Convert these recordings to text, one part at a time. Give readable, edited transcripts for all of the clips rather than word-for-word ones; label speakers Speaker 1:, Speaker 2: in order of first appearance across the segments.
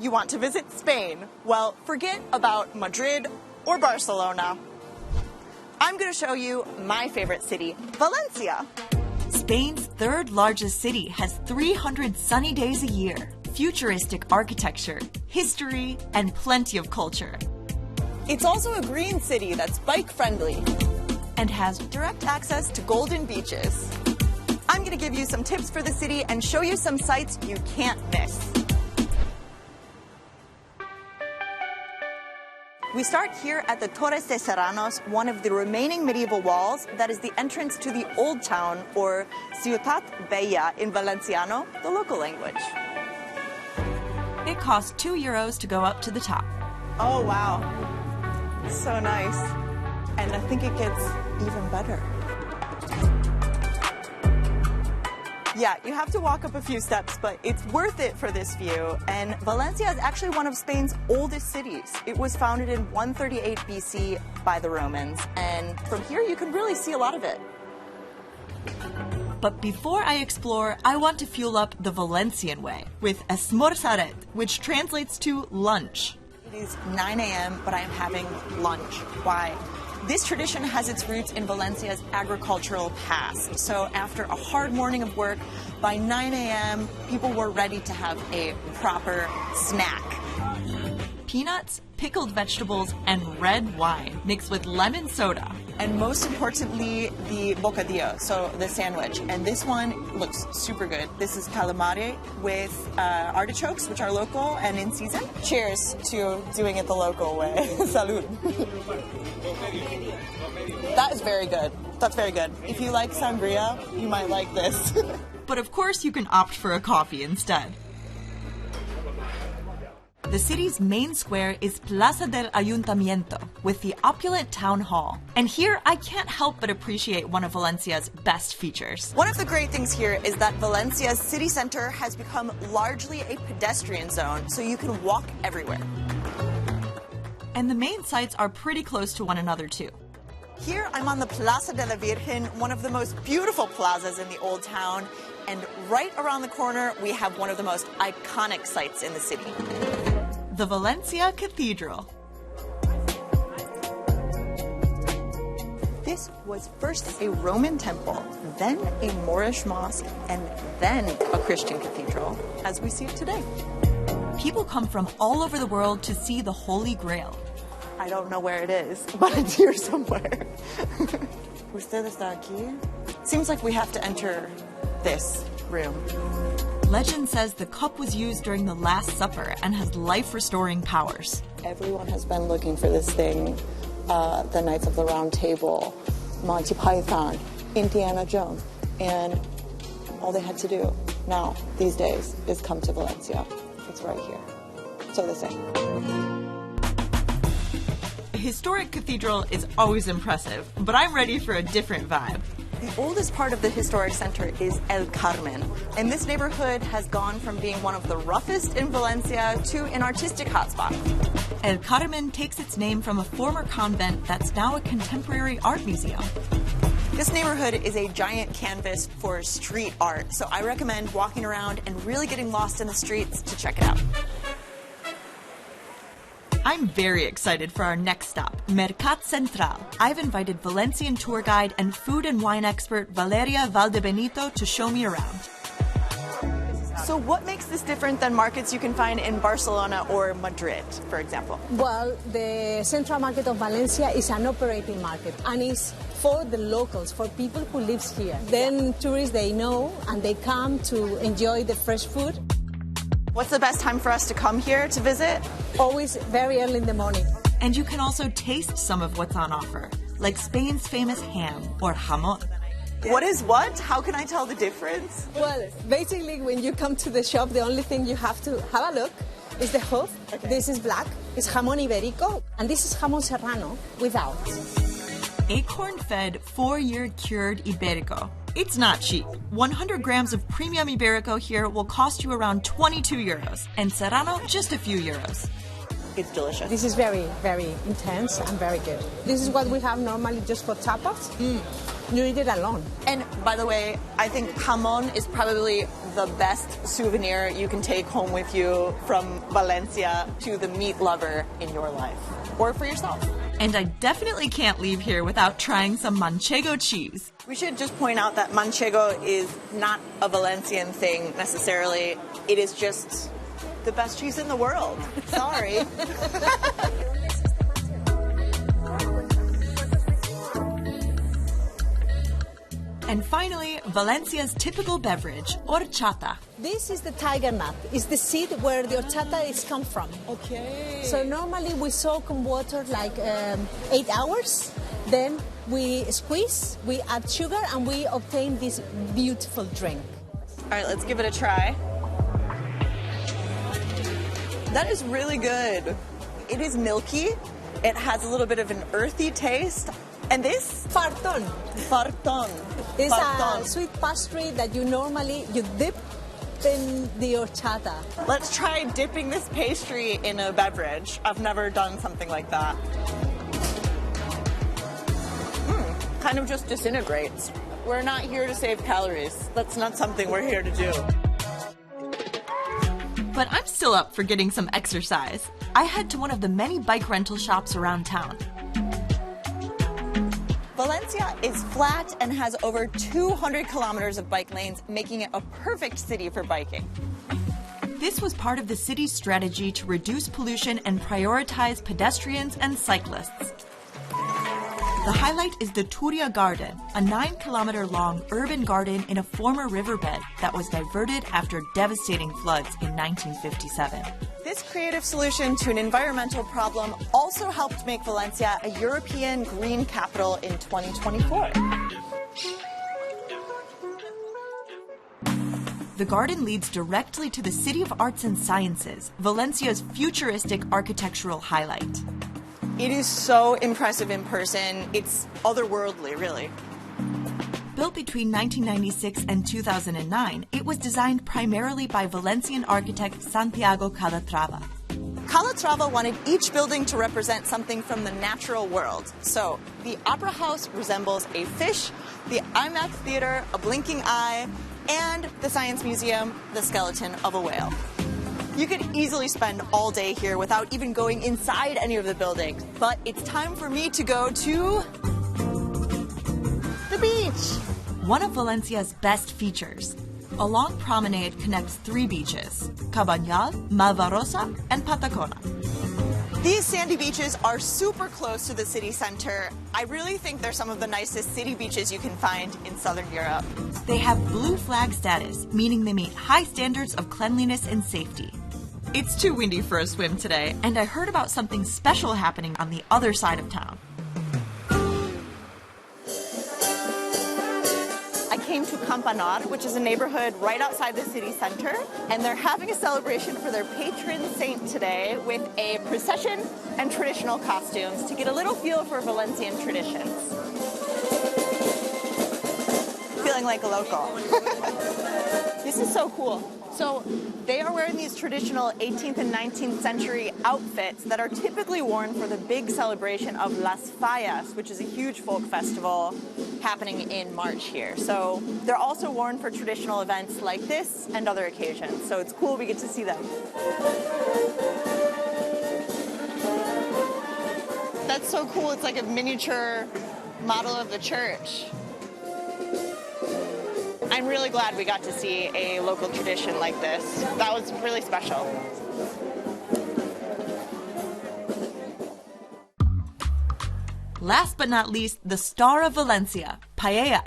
Speaker 1: you want to visit Spain. Well, forget about Madrid or Barcelona. I'm going to show you my favorite city, Valencia.
Speaker 2: Spain's third largest city has 300 sunny days a year, futuristic architecture, history, and plenty of culture.
Speaker 1: It's also a green city that's bike-friendly
Speaker 2: And has
Speaker 1: direct access to golden beaches. I'm going to give you some tips for the city and show you some sights you can't miss. We start here at the Torres de Serrano, one of the remaining medieval walls that is the entrance to the Old Town, or Ciutat Vella in Valenciano, the local language.
Speaker 2: It costs €2 to go up to the top.
Speaker 1: Oh, wow. So nice. And I think it gets even better. Yeah, you have to walk up a few steps, but it's worth it for this view. And Valencia is actually one of Spain's oldest cities. It was founded in 138 BC by the Romans. And from here, you can really see a lot of it.
Speaker 2: But before I explore, I want to fuel up the Valencian way with esmorzaret, which translates to lunch.
Speaker 1: It is 9 a.m., but I am having lunch. Why? This tradition has its roots in Valencia's agricultural past. So after a hard morning of work, by 9 a.m., people were ready to have a proper snack.
Speaker 2: Peanuts, pickled vegetables, and red wine mixed with lemon soda.
Speaker 1: And most importantly, the bocadillo, so the sandwich. And this one looks super good. This is calamari with artichokes, which are local and in season. Cheers to doing it the local way. Salud. That is very good. That's very good. If you like sangria, you might like this.
Speaker 2: But of course you can opt for a coffee instead. The city's main square is Plaza del Ayuntamiento, with the opulent town hall. And here, I can't help but appreciate one of Valencia's best features.
Speaker 1: One of the great things here is that Valencia's city center has become largely a pedestrian zone, so you can walk everywhere.
Speaker 2: And the main sites are pretty close to one another, too.
Speaker 1: Here, I'm on the Plaza de la Virgen, one of the most beautiful plazas in the Old Town. And right around the corner, we have one of the most iconic sites in the city.
Speaker 2: The Valencia Cathedral.
Speaker 1: This was first a Roman temple, then a Moorish mosque, and then a Christian cathedral, as we see it today.
Speaker 2: People come from all over the world to see the Holy Grail.
Speaker 1: I don't know where it is, but it's here somewhere. ¿Usted está aquí? Seems like we have to enter this room.
Speaker 2: Legend says the cup was used during the Last Supper and has life-restoring powers.
Speaker 1: Everyone has been looking for this thing. The Knights of the Round Table, Monty Python, Indiana Jones. And all they had to do now, these days, is come to Valencia. It's right here. So they say.
Speaker 2: A historic cathedral is always impressive, but I'm ready for a different vibe.
Speaker 1: The oldest part of the historic center is El Carmen, and this neighborhood has gone from being one of the roughest in Valencia to an artistic hotspot.
Speaker 2: El Carmen takes its name from a former convent that's now a contemporary art museum.
Speaker 1: This neighborhood is a giant canvas for street art, so I recommend walking around and really getting lost in the streets to check it out.
Speaker 2: I'm very excited for our next stop, Mercat Central. I've invited Valencian tour guide and food and wine expert Valeria Valdebenito to show me around.
Speaker 1: So what makes this different than markets you can find in Barcelona or Madrid, for example?
Speaker 3: Well, the Central Market of Valencia is an operating market, and it's for the locals, for people who live here. Then tourists, they know, and they come to enjoy the fresh food.
Speaker 1: What's the best time for us to come here to visit?
Speaker 3: Always very early in the morning.
Speaker 2: And you can also taste some of what's on offer, like Spain's famous ham, or jamón.
Speaker 1: What is what? How can I tell the difference?
Speaker 3: Well, basically, when you come to the shop, the only thing you have to have a look is the hoof. Okay. This is black, it's jamón ibérico, and this is jamón serrano without.
Speaker 2: Acorn-fed, 4-year cured Iberico. It's not cheap. 100 grams of premium Iberico here will cost you around €22, and Serrano just a few euros.
Speaker 1: It's delicious.
Speaker 3: This is very, very intense and very good. This is what we have normally just for tapas. You eat it alone.
Speaker 1: And by the way, I think jamón is probably the best souvenir you can take home with you from Valencia to the meat lover in your life or for yourself.
Speaker 2: And I definitely can't leave here without trying some manchego cheese.
Speaker 1: We should just point out that manchego is not a Valencian thing necessarily. It is just the best cheese in the world. Sorry.
Speaker 2: And finally, Valencia's typical beverage, horchata.
Speaker 3: This is the tiger nut. It's the seed where the horchata is come from.
Speaker 1: Okay.
Speaker 3: So normally we soak in water like 8 hours. Then we squeeze, we add sugar, and we obtain this beautiful drink.
Speaker 1: All right, let's give it a try. That is really good. It is milky. It has a little bit of an earthy taste. And this?
Speaker 3: Farton.
Speaker 1: Farton.
Speaker 3: It's a sweet pastry that you dip in the horchata.
Speaker 1: Let's try dipping this pastry in a beverage. I've never done something like that. Kind of just disintegrates. We're not here to save calories. That's not something we're here to do.
Speaker 2: But I'm still up for getting some exercise. I head to one of the many bike rental shops around town.
Speaker 1: Valencia is flat and has over 200 kilometers of bike lanes, making it a perfect city for biking.
Speaker 2: This was part of the city's strategy to reduce pollution and prioritize pedestrians and cyclists. The highlight is the Turia Garden, a 9-kilometer-long urban garden in a former riverbed that was diverted after devastating floods in 1957.
Speaker 1: This creative solution to an environmental problem also helped make Valencia a European green capital in 2024.
Speaker 2: The garden leads directly to the City of Arts and Sciences, Valencia's futuristic architectural highlight.
Speaker 1: It is so impressive in person. It's otherworldly, really.
Speaker 2: Built between 1996 and 2009, it was designed primarily by Valencian architect Santiago Calatrava.
Speaker 1: Calatrava wanted each building to represent something from the natural world. So, the Opera House resembles a fish, the IMAX Theater, a blinking eye, and the Science Museum, the skeleton of a whale. You could easily spend all day here without even going inside any of the buildings. But it's time for me to go to the beach.
Speaker 2: One of Valencia's best features. A long promenade connects 3 beaches, Cabañal, Malvarosa, and Patacona.
Speaker 1: These sandy beaches are super close to the city center. I really think they're some of the nicest city beaches you can find in Southern Europe.
Speaker 2: They have blue flag status, meaning they meet high standards of cleanliness and safety. It's too windy for a swim today, and I heard about something special happening on the other side of town.
Speaker 1: I came to Campanar, which is a neighborhood right outside the city center, and they're having a celebration for their patron saint today with a procession and traditional costumes to get a little feel for Valencian traditions. Feeling like a local. This is so cool. So they are wearing these traditional 18th and 19th century outfits that are typically worn for the big celebration of Las Fallas, which is a huge folk festival happening in March here. So they're also worn for traditional events like this and other occasions. So it's cool we get to see them. That's so cool. It's like a miniature model of the church. I'm really glad we got to see a local tradition like this. That was really special.
Speaker 2: Last but not least, the star of Valencia, paella.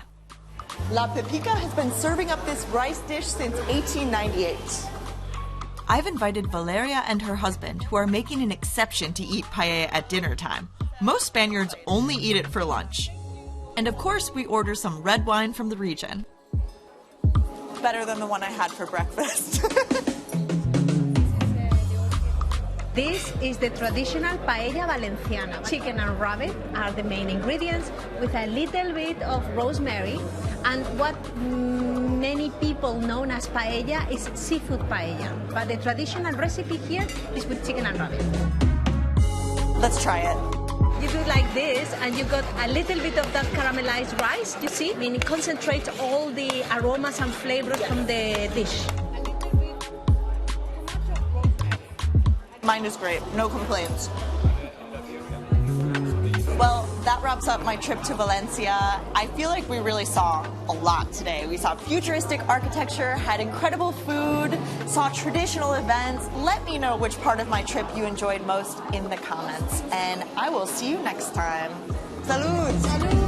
Speaker 1: La Pepica has been serving up this rice dish since 1898.
Speaker 2: I've invited Valeria and her husband, who are making an exception to eat paella at dinner time. Most Spaniards only eat it for lunch. And of course, we order some red wine from the region.
Speaker 1: Better than the one I had for breakfast.
Speaker 3: This is the traditional paella valenciana. Chicken and rabbit are the main ingredients with a little bit of rosemary. And what many people know as paella is seafood paella. But the traditional recipe here is with chicken and rabbit.
Speaker 1: Let's try it.
Speaker 3: You do like this, and you got a little bit of that caramelized rice, you see? I mean, it concentrates all the aromas and flavors from the dish.
Speaker 2: Mine is great, no complaints. Well, that wraps up my trip to Valencia. I feel like we really saw a lot today. We saw futuristic architecture, had incredible food, saw traditional events. Let me know which part of my trip you enjoyed most in the comments, and I will see you next time. Salud! Salud!